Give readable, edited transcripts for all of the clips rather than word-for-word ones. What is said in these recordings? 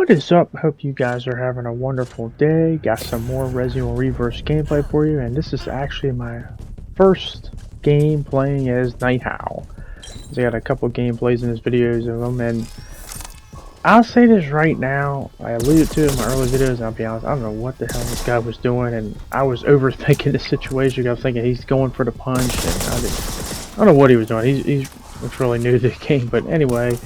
What is up? Hope you guys are having a wonderful day. Got some more Resident Evil Reverse gameplay for you, and this is actually my first game playing as Night Howl. I got a couple gameplays in this videos of them, and I'll say this right now. I alluded to it in my early videos, and I'll be honest, I don't know what the hell this guy was doing, and I was overthinking the situation. I was thinking he's going for the punch, and I don't know what he was doing. He's really new to the game, but anyway,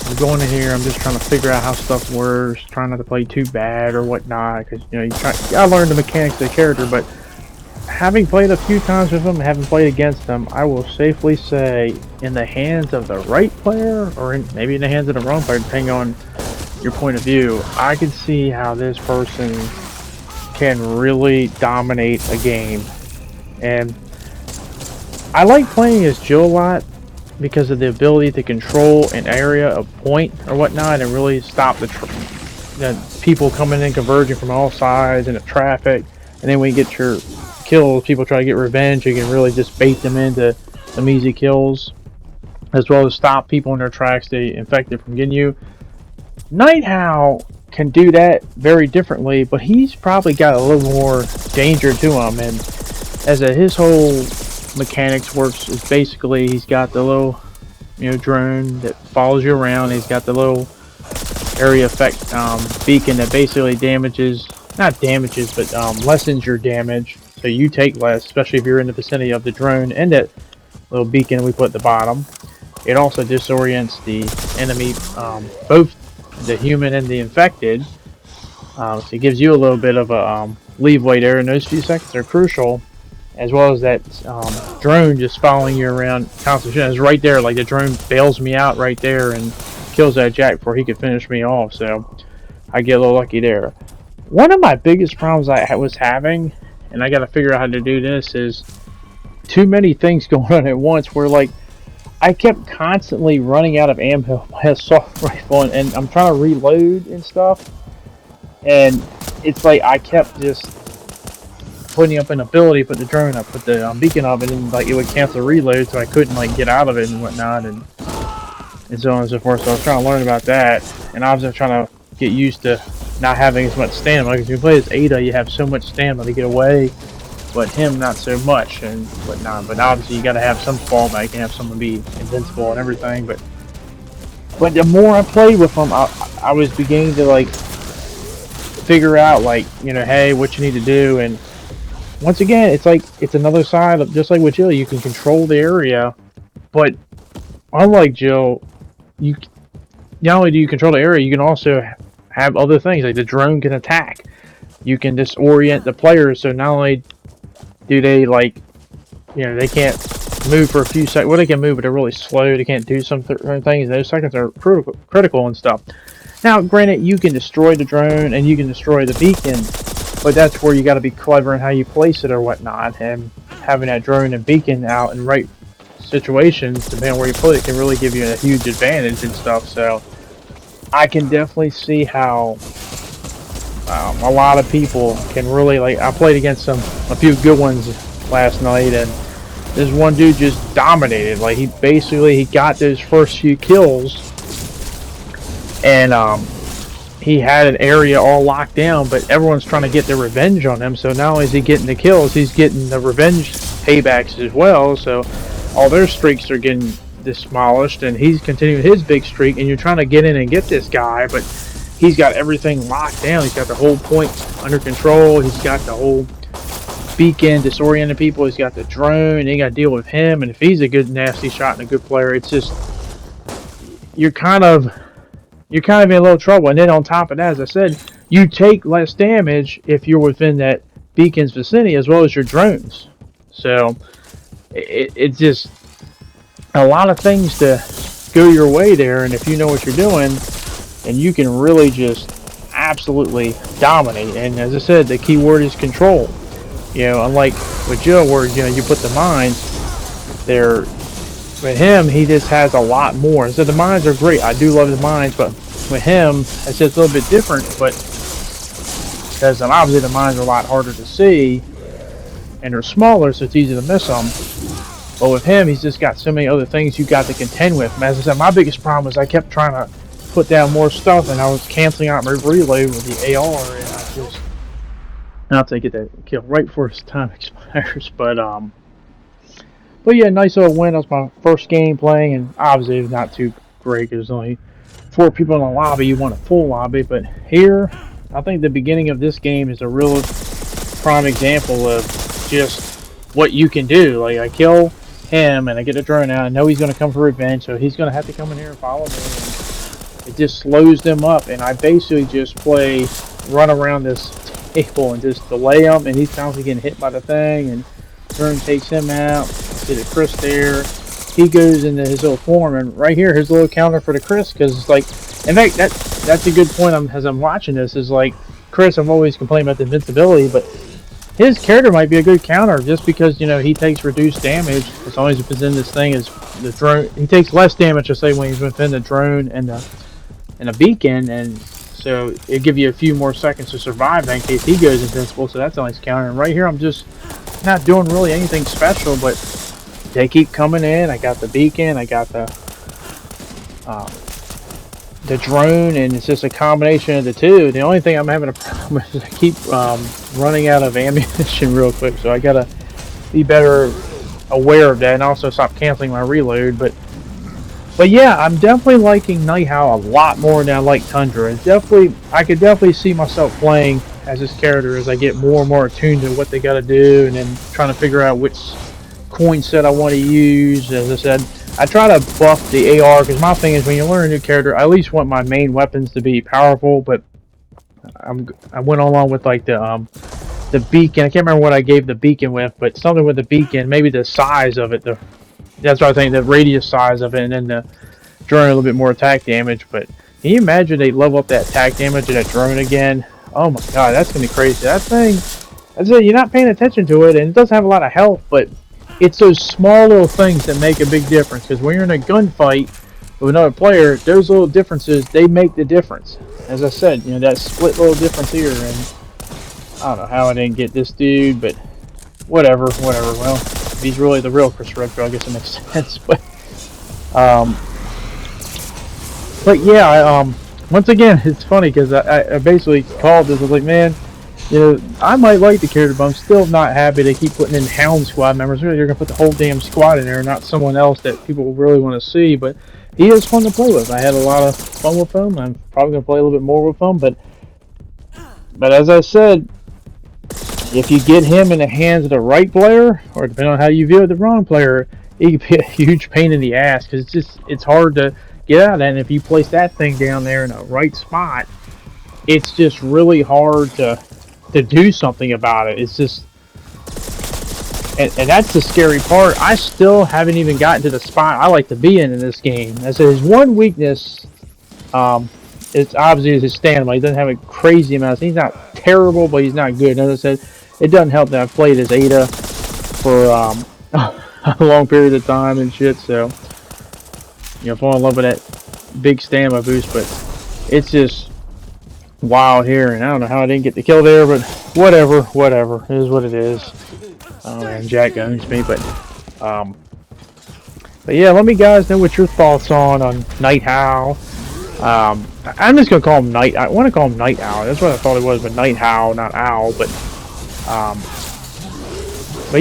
I'm going in here. I'm just trying to figure out how stuff works, trying not to play too bad or whatnot, because you gotta learn the mechanics of the character. But having played a few times with him, having played against him, I will safely say, in the hands of the right player, or maybe in the hands of the wrong player, depending on your point of view, I can see how this person can really dominate a game. And I like playing as Jill a lot, because of the ability to control an area, a point or whatnot, and really stop the people coming in, converging from all sides, and the traffic. And then when you get your kills, people try to get revenge, you can really just bait them into some easy kills, as well as stop people in their tracks, the infected, from getting you. Night Howl can do that very differently, but he's probably got a little more danger to him. And as his whole mechanics works is basically, he's got the little drone that follows you around. He's got the little area effect beacon that basically lessens your damage, so you take less, especially if you're in the vicinity of the drone. And that little beacon we put at the bottom, it also disorients the enemy, both the human and the infected, so it gives you a little bit of a leeway there, and those few seconds are crucial. As well as that drone just following you around constantly. It's right there, like the drone bails me out right there and kills that Jack before he could finish me off, so I get a little lucky there. One of my biggest problems I was having, and I gotta figure out how to do this, is too many things going on at once, where like I kept constantly running out of ammo with my assault rifle, and I'm trying to reload and stuff, and it's like I kept just putting up an ability, put the drone up, put the beacon up, and then like it would cancel reload, so I couldn't like get out of it and whatnot, and so on and so forth. So I was trying to learn about that, and I was just trying to get used to not having as much stamina. Because if you play as Ada, you have so much stamina to get away, but him not so much and whatnot. But obviously you got to have some fallback. You can have someone be invincible and everything. But the more I played with him, I was beginning to like figure out, like, hey, what you need to do. And once again, it's like it's another side of, just like with Jill, you can control the area, but unlike Jill, you not only do you control the area, you can also have other things, like the drone can attack. You can disorient the players, so not only do they they can't move for a few seconds. Well, they can move, but they're really slow. They can't do some things. Those seconds are critical and stuff. Now, granted, you can destroy the drone and you can destroy the beacon, but that's where you got to be clever in how you place it or whatnot, and having that drone and beacon out in right situations, depending on where you put it, can really give you a huge advantage and stuff. So I can definitely see how a lot of people can really, like, I played against a few good ones last night, and this one dude just dominated. Like, he got those first few kills, and he had an area all locked down, but everyone's trying to get their revenge on him. So not only is he getting the kills, he's getting the revenge paybacks as well. So all their streaks are getting demolished, and he's continuing his big streak. And you're trying to get in and get this guy, but he's got everything locked down. He's got the whole point under control. He's got the whole beacon disorienting people. He's got the drone, and you got to deal with him. And if he's a good nasty shot and a good player, it's just you're kind of in a little trouble. And then on top of that, as I said, you take less damage if you're within that beacon's vicinity, as well as your drones. So it's just a lot of things to go your way there, and if you know what you're doing, and you can really just absolutely dominate. And as I said, the key word is control. Unlike with Jill, where you put the mines there. With him, he just has a lot more. So the mines are great. I do love the mines, but with him, it's just a little bit different. But because obviously the mines are a lot harder to see, and they're smaller, so it's easy to miss them. But with him, he's just got so many other things you got to contend with. And as I said, my biggest problem was I kept trying to put down more stuff, and I was canceling out my reload with the AR, and I just not to get that kill right before his time expires. But yeah, nice little win. That was my first game playing, and obviously it was not too great. There's only 4 people in the lobby. You want a full lobby, but here, I think the beginning of this game is a real prime example of just what you can do. Like, I kill him, and I get a drone out. I know he's going to come for revenge, so he's going to have to come in here and follow me. And it just slows them up, and I basically just run around this table and just delay him, and he's constantly getting hit by the thing, and drone takes him out. See the Chris there. He goes into his little form, and right here, here's a little counter for the Chris, because it's like, in fact, that's a good point. As I'm watching this, is like, Chris, I'm always complaining about the invincibility, but his character might be a good counter, just because, you know, he takes reduced damage as long as he's within this thing. Is the drone? He takes less damage, I say, when he's within the drone and the beacon, and so it give you a few more seconds to survive in case he goes invincible. So that's a nice counter. And right here, I'm just not doing really anything special, but they keep coming in. I got the beacon, I got the drone, and it's just a combination of the two. The only thing I'm having a problem with is I keep running out of ammunition real quick, so I gotta be better aware of that, and also stop canceling my reload. But yeah, I'm definitely liking Night Howl a lot more than I like Tundra. I could definitely see myself playing as this character as I get more and more attuned to what they gotta do, and then trying to figure out which coin set I want to use. As I said, I try to buff the AR, because my thing is, when you learn a new character, I at least want my main weapons to be powerful. But I went along with like the beacon. I can't remember what I gave the beacon with, but something with the beacon, maybe the size of it. That's what I think, the radius size of it, and then the drone a little bit more attack damage. But can you imagine they level up that attack damage of that drone again? Oh my god, that's gonna be crazy. That thing, that's it. You're not paying attention to it, and it doesn't have a lot of health, but it's those small little things that make a big difference. Because when you're in a gunfight with another player, those little differences, they make the difference. As I said, you know, that split little difference here, and I don't know how I didn't get this dude, but whatever. Well, if he's really the real Chris Redfield, I guess it makes sense. But yeah, once again, it's funny because I basically called this. I was like, man, you know, I might like the character, but I'm still not happy they keep putting in Hound Squad members. Really, you're going to put the whole damn squad in there, not someone else that people really want to see. But he is fun to play with. I had a lot of fun with him. I'm probably going to play a little bit more with him. But as I said, if you get him in the hands of the right player, or depending on how you view it, the wrong player, it could be a huge pain in the ass, because it's hard to get out of that. And if you place that thing down there in the right spot, it's just really hard to do something about it. It's just, and that's the scary part. I still haven't even gotten to the spot I like to be in this game. As his one weakness, it's obviously his stamina. He doesn't have a crazy amount. He's not terrible, but he's not good. And as I said, it doesn't help that I've played as Ada for a long period of time and shit. So, you know, fall in love with that big stamina boost, but it's just wild here, and I don't know how I didn't get the kill there, but whatever, it is what it is. Oh man, Jack owns me, but yeah, let me guys know what your thoughts on Night Howl. I'm just gonna call him Night. I want to call him Night Owl. That's what I thought it was, but Night Howl, not Owl. But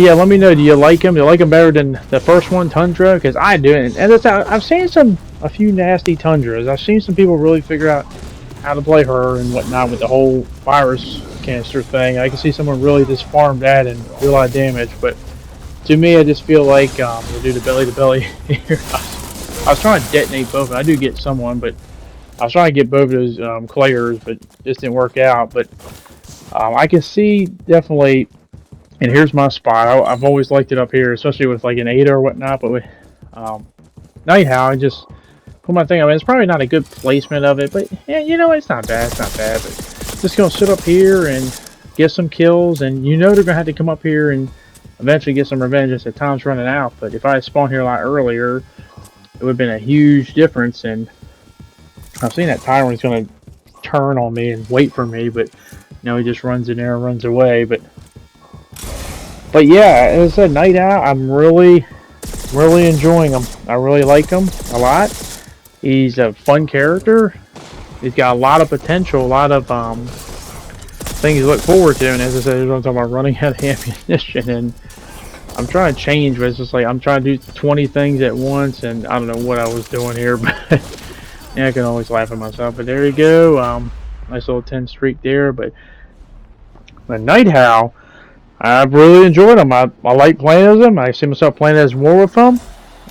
yeah, let me know. Do you like him? Do you like him better than the first one, Tundra? Because I do, and I've seen a few nasty Tundras. I've seen some people really figure out how to play her and whatnot with the whole virus canister thing. I can see someone really just farm that and do a lot of damage, but to me, I just feel like we'll do the belly to belly here. I was trying to detonate both. I do get someone, but I was trying to get both of those players, but just didn't work out. But I can see definitely, and here's my spot. I've always liked it up here, especially with like an Ada or whatnot. But with Night Howl, I just put my thing. I mean, it's probably not a good placement of it, but yeah, you know, it's not bad. It's not bad. But just gonna sit up here and get some kills, and you know they're gonna have to come up here and eventually get some revenge as the time's running out. But if I had spawned here a lot earlier, it would have been a huge difference. And I've seen that Tyrant's gonna turn on me and wait for me, but you know, he just runs in there and runs away. But yeah, as I said, Night Howl, I'm really enjoying them. I really like them a lot. He's a fun character. He's got a lot of potential, a lot of things to look forward to. And as I said, I'm talking about running out of ammunition, and I'm trying to change, but it's just like I'm trying to do 20 things at once, and I don't know what I was doing here, but yeah, I can always laugh at myself. But there you go. Nice little 10 streak there. But Night Howl, I've really enjoyed him. I like playing as him. I see myself playing as more with him,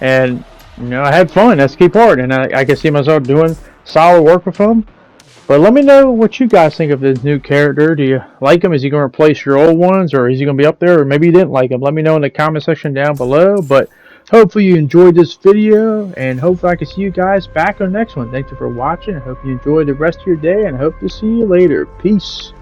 and I had fun. That's the key part, and I can see myself doing solid work with him. But let me know what you guys think of this new character. Do you like him? Is he going to replace your old ones, or is he going to be up there? Or maybe you didn't like him. Let me know in the comment section down below. But hopefully you enjoyed this video, and hopefully I can see you guys back on the next one. Thank you for watching. I hope you enjoy the rest of your day, and I hope to see you later. Peace.